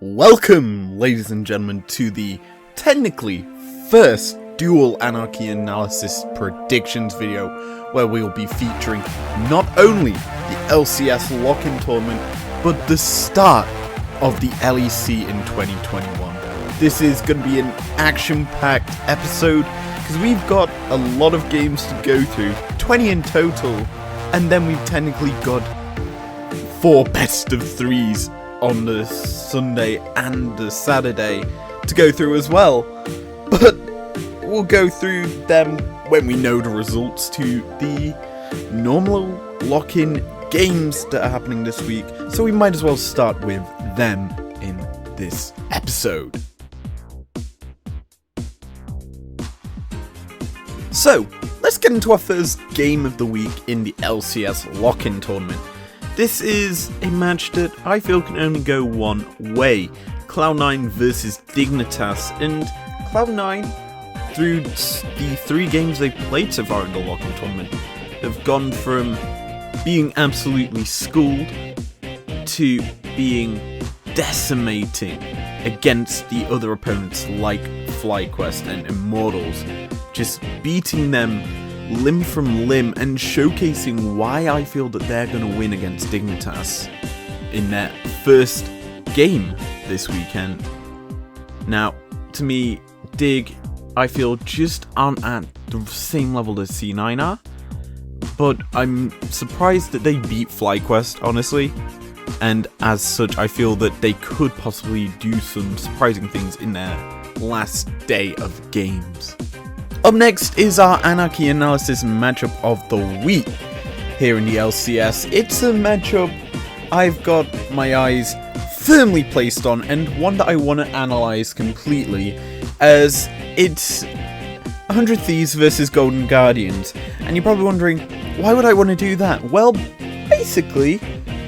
Welcome, ladies and gentlemen, to the technically first dual anarchy analysis predictions video, where we will be featuring not only the LCS lock-in tournament, but the start of the LEC in 2021. This is going to be an action-packed episode, because we've got a lot of games to go through, 20 in total, and then we've technically got 4 best of 3s on the Sunday and the Saturday to go through as well, but we'll go through them when we know the results to the normal lock-in games that are happening this week, so we might as well start with them in this episode. So, let's get into our first game of the week in the LCS lock-in tournament. This is a match that I feel can only go one way. Cloud9 versus Dignitas, and Cloud9, through the 3 games they've played so far in the lock-in tournament, have gone from being absolutely schooled to being decimating against the other opponents like FlyQuest and Immortals, just beating them limb from limb and showcasing why I feel that they're going to win against Dignitas in their first game this weekend. Now, to me, Dig, I feel, just aren't at the same level as C9 are, but I'm surprised that they beat FlyQuest, honestly, and as such I feel that they could possibly do some surprising things in their last day of games. Up next is our Anarchy Analysis matchup of the week here in the LCS. It's a matchup I've got my eyes firmly placed on, and one that I want to analyze completely, as it's 100 Thieves versus Golden Guardians. And you're probably wondering, why would I want to do that? Well, basically,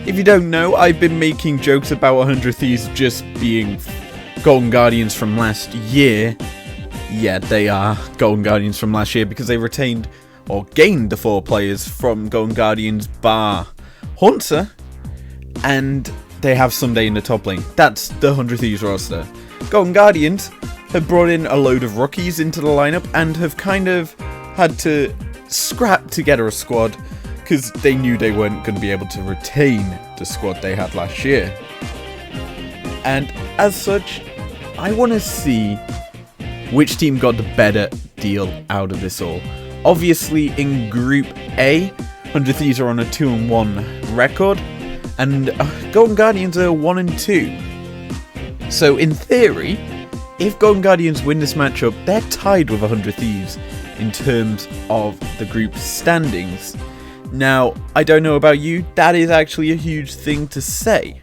if you don't know, I've been making jokes about 100 Thieves just being Golden Guardians from last year. Yeah, they are Golden Guardians from last year because they retained or gained the 4 players from Golden Guardians bar Hunter, and they have Sunday in the top lane. That's the 100 Thieves roster. Golden Guardians have brought in a load of rookies into the lineup and have kind of had to scrap together a squad because they knew they weren't going to be able to retain the squad they had last year. And as such, I want to see which team got the better deal out of this all. Obviously, in Group A, 100 Thieves are on a 2-1 record, and Golden Guardians are 1-2. So, in theory, if Golden Guardians win this matchup, they're tied with 100 Thieves in terms of the group standings. Now, I don't know about you, that is actually a huge thing to say.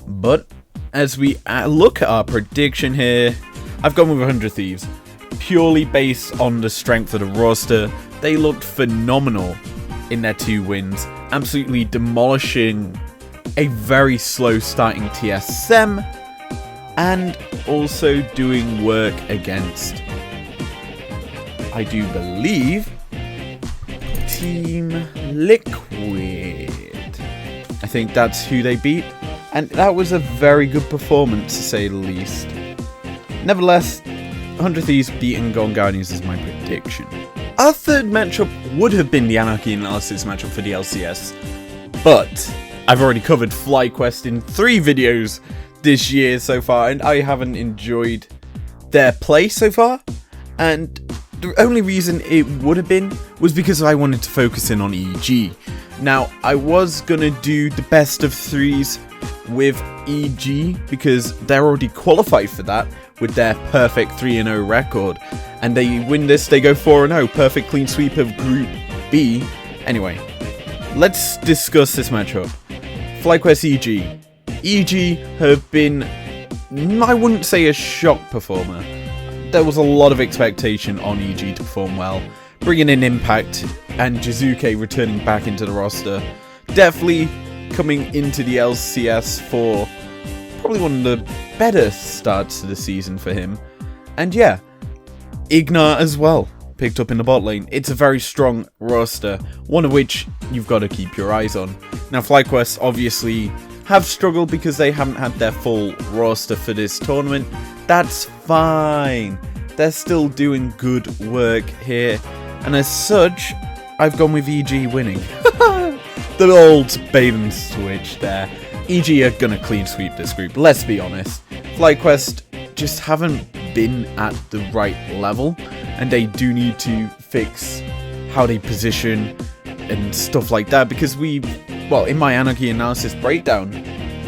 But, as we look at our prediction here, I've gone with 100 Thieves, purely based on the strength of the roster. They looked phenomenal in their 2 wins, absolutely demolishing a very slow starting TSM, and also doing work against, I do believe, Team Liquid. I think that's who they beat, and that was a very good performance, to say the least. Nevertheless, 100 Thieves beating Golden Guardians is my prediction. Our third matchup would have been the Anarchy Analysis matchup for the LCS, but I've already covered FlyQuest in 3 videos this year so far, and I haven't enjoyed their play so far, and the only reason it would have been was because I wanted to focus in on EG. Now, I was going to do the best of 3s with EG because they're already qualified for that with their perfect 3-0 record, and they win this, they go 4-0, perfect clean sweep of Group B. Anyway, let's discuss this matchup. FlyQuest EG. EG have been, I wouldn't say a shock performer. There was a lot of expectation on EG to perform well, bringing in Impact and Jizuke returning back into the roster. Definitely coming into the LCS for probably one of the better starts to the season for him. And yeah, Ignar as well, picked up in the bot lane. It's a very strong roster, one of which you've got to keep your eyes on. Now, FlyQuest obviously have struggled because they haven't had their full roster for this tournament. That's fine. They're still doing good work here. And as such, I've gone with EG winning. The old bait and switch there. EG are going to clean sweep this group, let's be honest. FlyQuest just haven't been at the right level, and they do need to fix how they position and stuff like that, because in my Anarchy analysis breakdown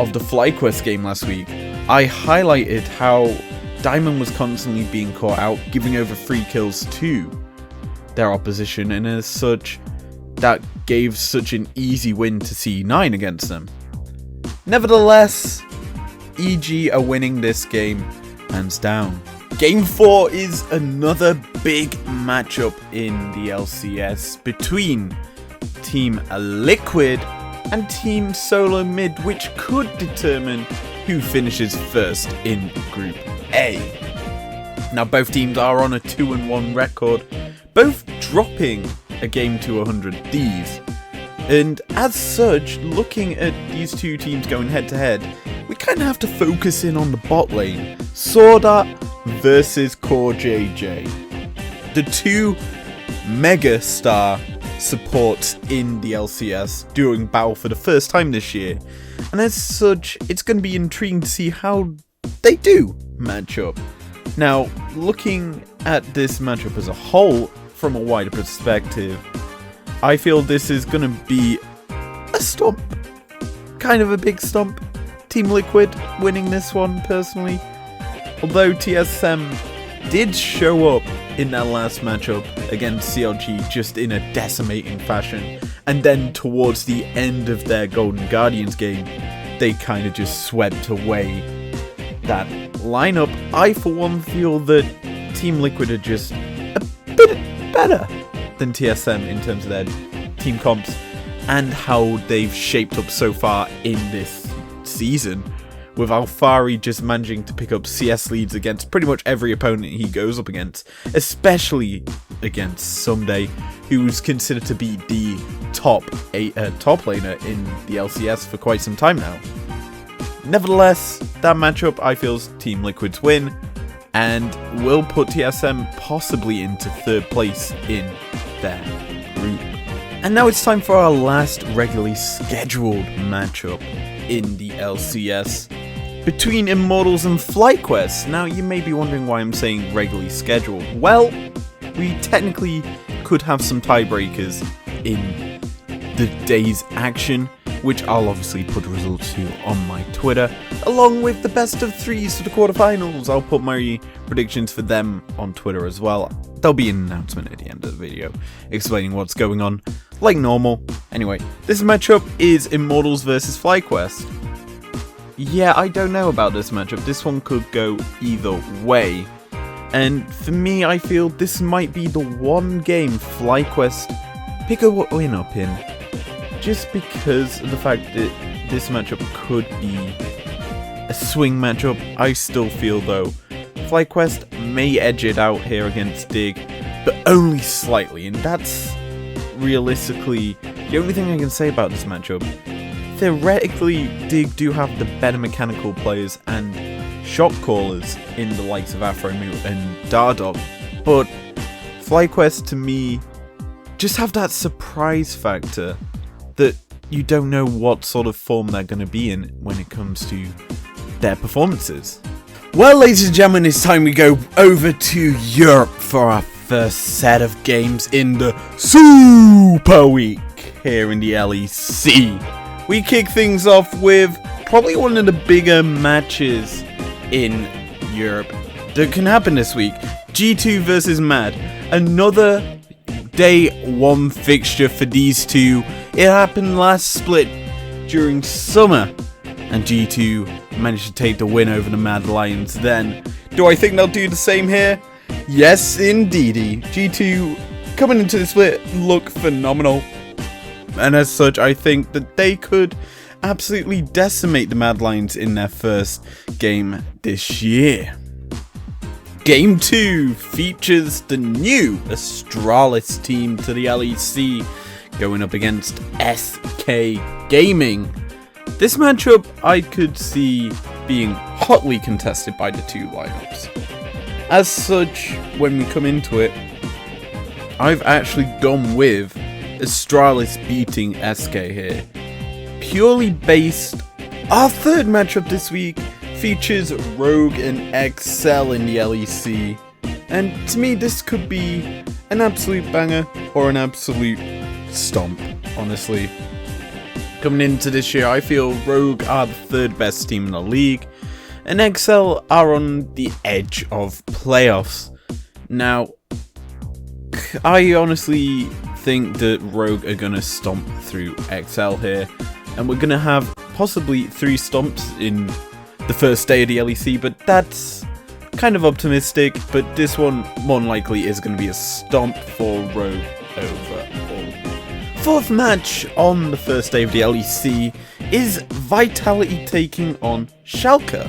of the FlyQuest game last week, I highlighted how Diamond was constantly being caught out, giving over 3 kills to their opposition, and as such, that gave such an easy win to C9 against them. Nevertheless, EG are winning this game, hands down. Game 4 is another big matchup in the LCS between Team Liquid and Team Solo Mid, which could determine who finishes first in Group A. Now, both teams are on a 2-1 record, both dropping a game to 100 Thieves. And as such, looking at these two teams going head to head, we kind of have to focus in on the bot lane. Sorda versus Core JJ. The two mega star supports in the LCS doing battle for the first time this year. And as such, it's going to be intriguing to see how they do match up. Now, looking at this matchup as a whole, from a wider perspective, I feel this is going to be a stomp. Kind of a big stomp. Team Liquid winning this one, personally. Although TSM did show up in that last matchup against CLG just in a decimating fashion. And then towards the end of their Golden Guardians game, they kind of just swept away that lineup. I, for one, feel that Team Liquid are just a bit better than TSM in terms of their team comps and how they've shaped up so far in this season, with Alfari just managing to pick up CS leads against pretty much every opponent he goes up against, especially against Someday, who's considered to be the top laner in the LCS for quite some time now. Nevertheless, that matchup I feel is Team Liquid's win, and will put TSM possibly into 3rd place in their group. And now it's time for our last regularly scheduled matchup in the LCS between Immortals and FlyQuest. Now, you may be wondering why I'm saying regularly scheduled. Well, we technically could have some tiebreakers in the day's action, which I'll obviously put results to on my Twitter, along with the best of 3s for the quarterfinals. I'll put my predictions for them on Twitter as well. There'll be an announcement at the end of the video explaining what's going on, like normal. Anyway, this matchup is Immortals versus FlyQuest. Yeah, I don't know about this matchup. This one could go either way. And for me, I feel this might be the one game FlyQuest pick a win up in. Just because of the fact that this matchup could be a swing matchup. I still feel, though, FlyQuest may edge it out here against Dig, but only slightly, and that's realistically the only thing I can say about this matchup. Theoretically, Dig do have the better mechanical players and shot callers in the likes of Afromu and Dardog, but FlyQuest, to me, just have that surprise factor that you don't know what sort of form they're going to be in when it comes to their performances. Well, ladies and gentlemen, it's time we go over to Europe for our first set of games in the Super Week here in the LEC. We kick things off with probably one of the bigger matches in Europe that can happen this week. G2 versus Mad. Another day 1 fixture for these two. It happened last split during summer, and G2 managed to take the win over the Mad Lions then. Do I think they'll do the same here? Yes, indeedy. G2 coming into the split look phenomenal, and as such I think that they could absolutely decimate the Mad Lions in their first game this year. Game 2 features the new Astralis team to the LEC going up against SK Gaming. This matchup I could see being hotly contested by the two lineups. As such, when we come into it, I've actually gone with Astralis beating SK here. Purely based, our third matchup this week features Rogue and Excel in the LEC. And to me, this could be an absolute banger or an absolute stomp, honestly. Coming into this year, I feel Rogue are the third best team in the league, and Excel are on the edge of playoffs. Now, I honestly think that Rogue are going to stomp through Excel here, and we're going to have possibly 3 stomps in the first day of the LEC, but that's kind of optimistic. But this one more than likely is going to be a stomp for Rogue overall. Fourth match on the first day of the LEC is Vitality taking on Schalke.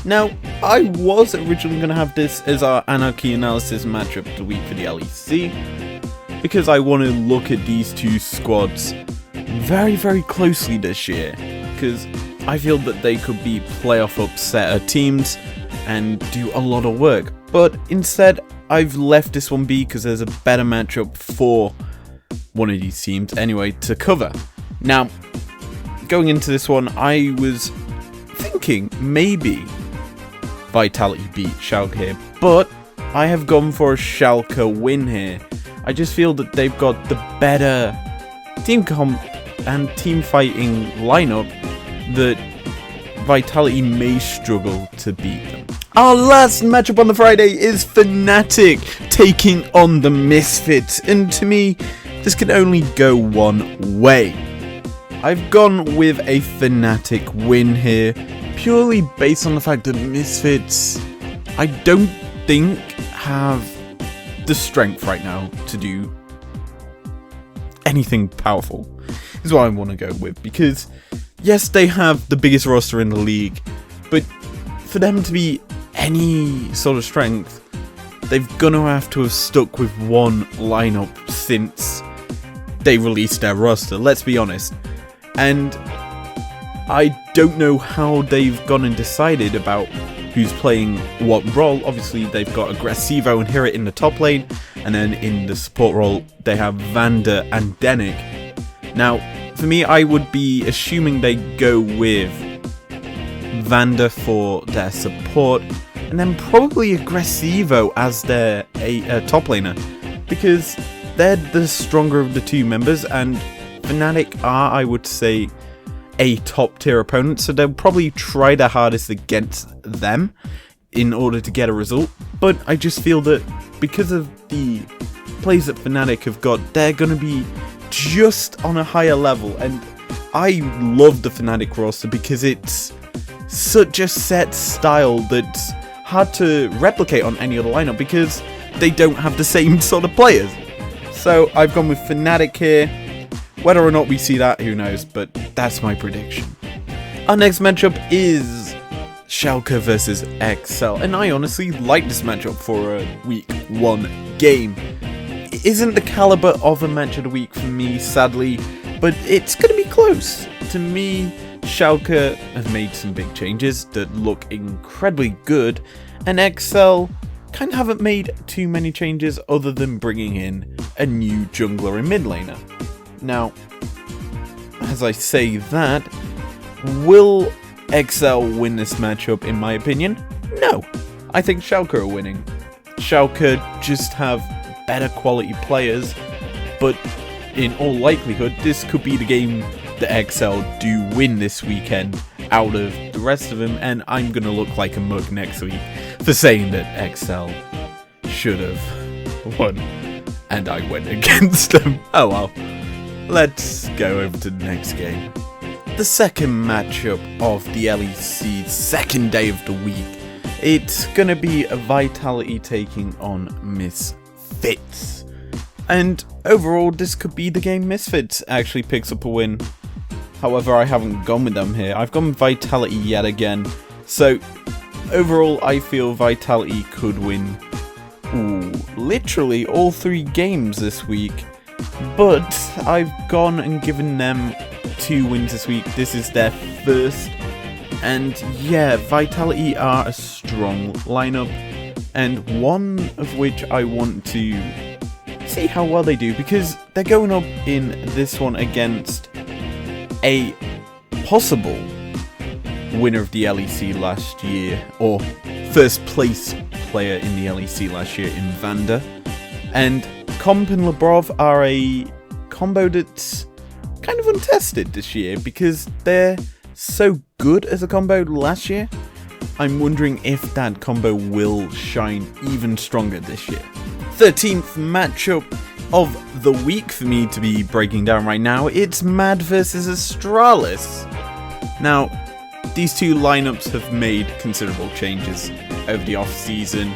Now, I was originally going to have this as our Anarchy Analysis matchup of the week for the LEC, because I want to look at these two squads very, very closely this year, because I feel that they could be playoff upsetter teams and do a lot of work. But instead, I've left this one be because there's a better matchup for one of these teams anyway to cover. Now, going into this one, I was thinking maybe Vitality beat Schalke here, but I have gone for a Schalke win here. I just feel that they've got the better team comp and team fighting lineup that Vitality may struggle to beat them. Our last matchup on the Friday is Fnatic taking on the Misfits, and to me, this can only go one way. I've gone with a Fnatic win here, purely based on the fact that Misfits, I don't think, have the strength right now to do anything powerful, is what I want to go with. Because, yes, they have the biggest roster in the league, but for them to be any sort of strength, they've gonna have to have stuck with one lineup since they released their roster, let's be honest. And I don't know how they've gone and decided about who's playing what role. Obviously, they've got Aggressivo and Hira in the top lane, and then in the support role, they have Vander and Denick. Now, for me, I would be assuming they go with Vander for their support, and then probably Aggressivo as their top laner, because they're the stronger of the two members, and Fnatic are, I would say, a top tier opponent, so they'll probably try their hardest against them in order to get a result. But I just feel that because of the plays that Fnatic have got, they're going to be just on a higher level, and I love the Fnatic roster because it's such a set style that's hard to replicate on any other lineup because they don't have the same sort of players. So I've gone with Fnatic here. Whether or not we see that, who knows, but that's my prediction. Our next matchup is Schalke versus Excel, and I honestly like this matchup for a week 1 game. It isn't the caliber of a match of the week for me, sadly, but it's going to be close. To me, Schalke have made some big changes that look incredibly good, and Excel kind of haven't made too many changes other than bringing in a new jungler and mid laner. Now, as I say that, will Excel win this matchup in my opinion? No. I think Schalke are winning. Schalke just have better quality players, but in all likelihood, this could be the game that Excel do win this weekend out of the rest of them, and I'm going to look like a mug next week for saying that Excel should have won, and I went against them. Oh well. Let's go over to the next game. The second matchup of the LEC's second day of the week. It's going to be a Vitality taking on Misfits. And overall, this could be the game Misfits actually picks up a win. However, I haven't gone with them here. I've gone with Vitality yet again. So, overall, I feel Vitality could win literally all 3 games this week. But I've gone and given them 2 wins this week. This is their first. And yeah, Vitality are a strong lineup, and one of which I want to see how well they do, because they're going up in this one against a possible winner of the LEC last year, or first place player in the LEC last year in Vanda. And Comp and Labrov are a combo that's kind of untested this year because they're so good as a combo last year. I'm wondering if that combo will shine even stronger this year. 13th matchup of the week for me to be breaking down right now, it's Mad versus Astralis. Now, these two lineups have made considerable changes over the off-season.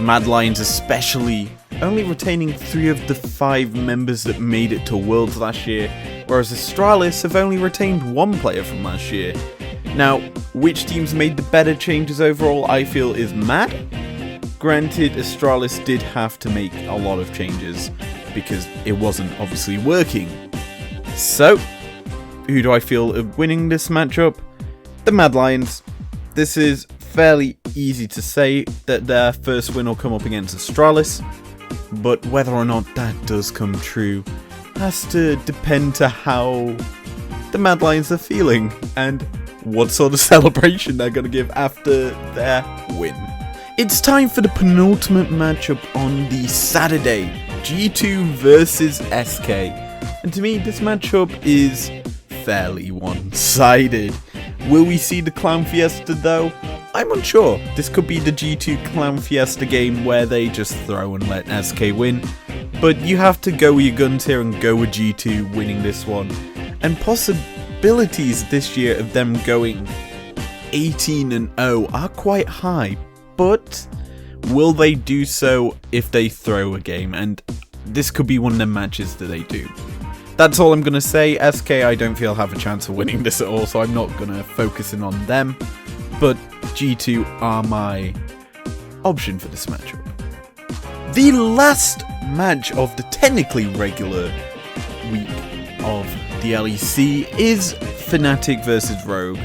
Mad Lions especially only retaining 3 of the 5 members that made it to Worlds last year, whereas Astralis have only retained 1 player from last year. Now, which teams made the better changes overall, I feel, is Mad. Granted, Astralis did have to make a lot of changes because it wasn't obviously working. So, who do I feel are winning this matchup? The Mad Lions. This is fairly easy to say that their first win will come up against Astralis, but whether or not that does come true has to depend to how the Mad Lions are feeling and what sort of celebration they're going to give after their win. It's time for the penultimate matchup on the Saturday, G2 versus SK. And to me, this matchup is fairly one-sided. Will we see the Clown Fiesta though? I'm unsure. This could be the G2 Clown Fiesta game where they just throw and let SK win. But you have to go with your guns here and go with G2 winning this one. And possibilities this year of them going 18-0 are quite high. But will they do so if they throw a game? And this could be one of the matches that they do. That's all I'm going to say. SK, I don't feel have a chance of winning this at all, so I'm not going to focus in on them. But G2 are my option for this matchup. The last match of the technically regular week of the LEC is Fnatic versus Rogue.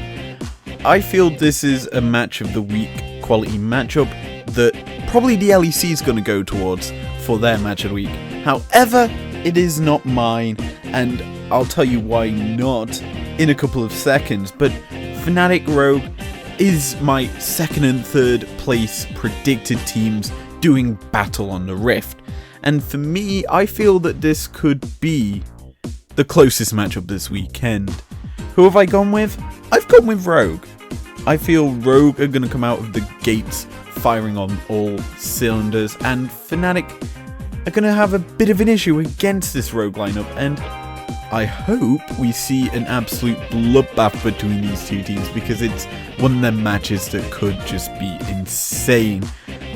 I feel this is a match of the week quality matchup that probably the LEC is going to go towards for their match of the week. However, it is not mine, and I'll tell you why not in a couple of seconds. But Fnatic Rogue is my second and third place predicted teams doing battle on the Rift. And for me, I feel that this could be the closest matchup this weekend. Who have I gone with? I've gone with Rogue. I feel Rogue are going to come out of the gates firing on all cylinders, and Fnatic are going to have a bit of an issue against this Rogue lineup, and I hope we see an absolute bloodbath between these two teams, because it's one of them matches that could just be insane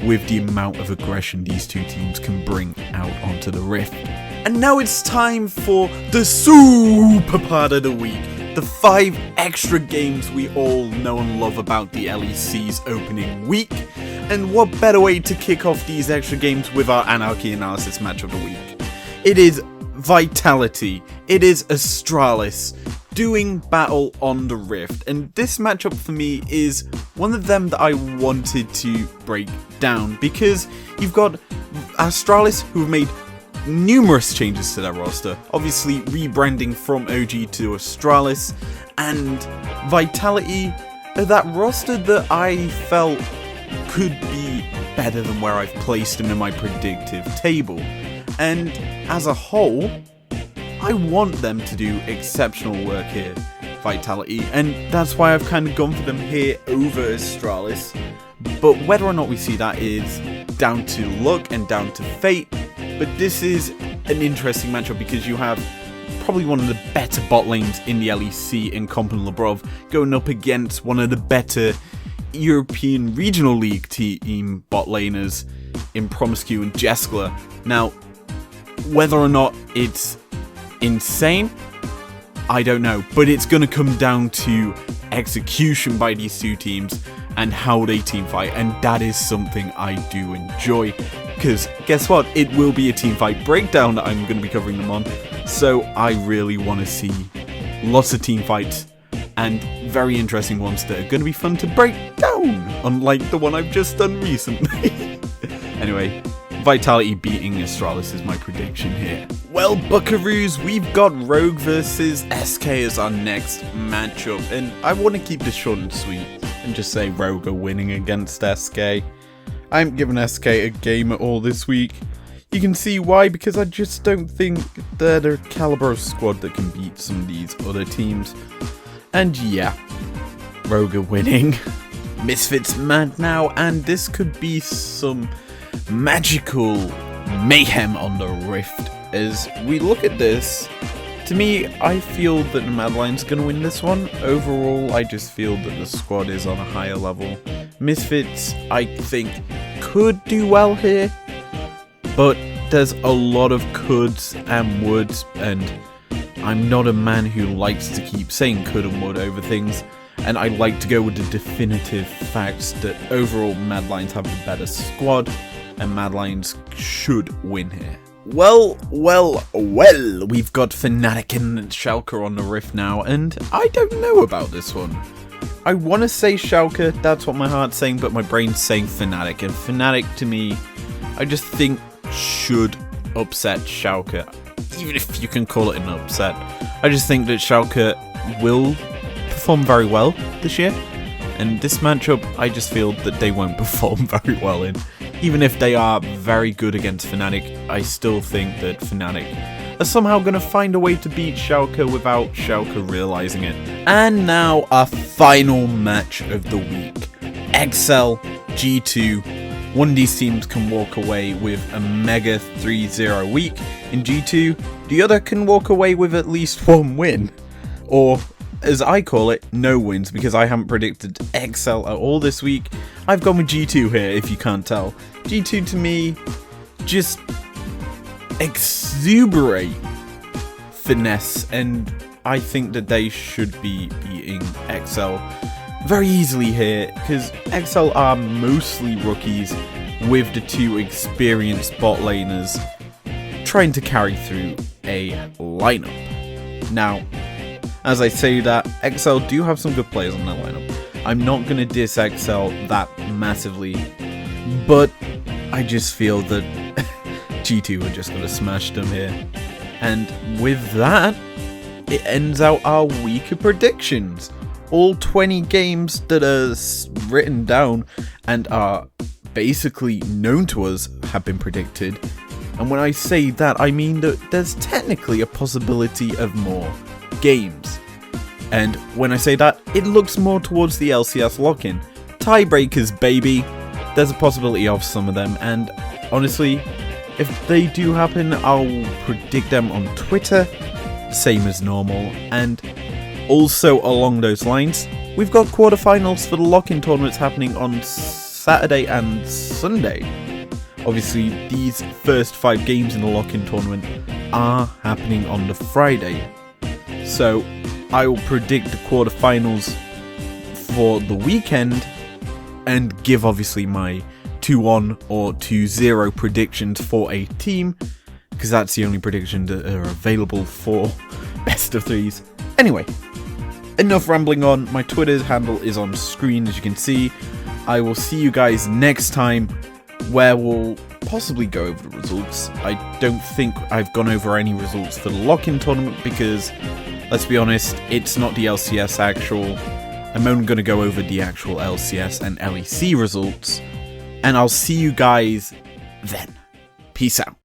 with the amount of aggression these two teams can bring out onto the Rift. And now it's time for the super part of the week. The 5 extra games we all know and love about the LEC's opening week. And what better way to kick off these extra games with our Anarchy Analysis match of the week? It is Vitality. It is Astralis doing battle on the Rift. And this matchup for me is one of them that I wanted to break down, because you've got Astralis, who have made numerous changes to their roster, obviously rebranding from OG to Astralis, and Vitality are that roster that I felt could be better than where I've placed them in my predictive table. And as a whole, I want them to do exceptional work here, Vitality, and that's why I've kind of gone for them here over Astralis. But whether or not we see that is down to luck and down to fate. But this is an interesting matchup because you have probably one of the better bot lanes in the LEC in Comp and Labrov going up against one of the better European Regional League team bot laners in Promiscu and Jeskla. Now, whether or not it's insane, I don't know, but it's going to come down to execution by these two teams and how they team fight, and that is something I do enjoy, because guess what, it will be a team fight breakdown that I'm going to be covering them on, so I really want to see lots of team fights, and very interesting ones that are going to be fun to break down, unlike the one I've just done recently. Anyway, Vitality beating Astralis is my prediction here. Well, buckaroos, we've got Rogue versus SK as our next matchup, and I want to keep this short and sweet and just say Rogue are winning against SK. I haven't given SK a game at all this week. You can see why, because I just don't think they're the caliber of squad that can beat some of these other teams. And yeah, Rogue are winning. Misfits mad now, and this could be some magical mayhem on the Rift. As we look at this, to me, I feel that the Mad Lion's going to win this one. Overall, I just feel that the squad is on a higher level. Misfits, I think, could do well here, but there's a lot of coulds and woulds, and I'm not a man who likes to keep saying could and would over things, and I like to go with the definitive facts that overall Mad Lions have a better squad, and Mad Lions should win here. Well, we've got Fnatic and Schalke on the Rift now, and I don't know about this one. I want to say Schalke, that's what my heart's saying, but my brain's saying Fnatic, and Fnatic to me, I just think should upset Schalke, even if you can call it an upset. I just think that Schalke will perform very well this year, and this matchup, I just feel that they won't perform very well in. Even if they are very good against Fnatic, I still think that Fnatic are somehow going to find a way to beat Shaco without Schalke realizing it. And now our final match of the week. XL, G2. One of these teams can walk away with a mega 3-0 week in G2. The other can walk away with at least one win. Or, as I call it, no wins, because I haven't predicted XL at all this week. I've gone with G2 here, if you can't tell. G2 to me, just exuberate finesse, and I think that they should be beating XL very easily here, because XL are mostly rookies with the two experienced bot laners trying to carry through a lineup. Now, as I say that, XL do have some good players on that lineup. I'm not going to diss XL that massively, but I just feel that G2 are just going to smash them here. And with that, it ends out our week of predictions. All 20 games that are written down and are basically known to us have been predicted. And when I say that, I mean that there's technically a possibility of more games. And when I say that, it looks more towards the LCS lock-in. Tiebreakers, baby! There's a possibility of some of them, and honestly, if they do happen, I'll predict them on Twitter, same as normal. And also along those lines, we've got quarterfinals for the lock-in tournaments happening on Saturday and Sunday. Obviously, these first 5 games in the lock-in tournament are happening on the Friday. So, I will predict the quarterfinals for the weekend and give obviously my 2-1 or 2-0 predictions for a team, because that's the only prediction that are available for best of 3s. Anyway, enough rambling on. My Twitter handle is on screen, as you can see. I will see you guys next time, where we'll possibly go over the results. I don't think I've gone over any results for the lock-in tournament, because let's be honest, it's not the LCS actual. I'm only going to go over the actual LCS and LEC results, and I'll see you guys then. Peace out.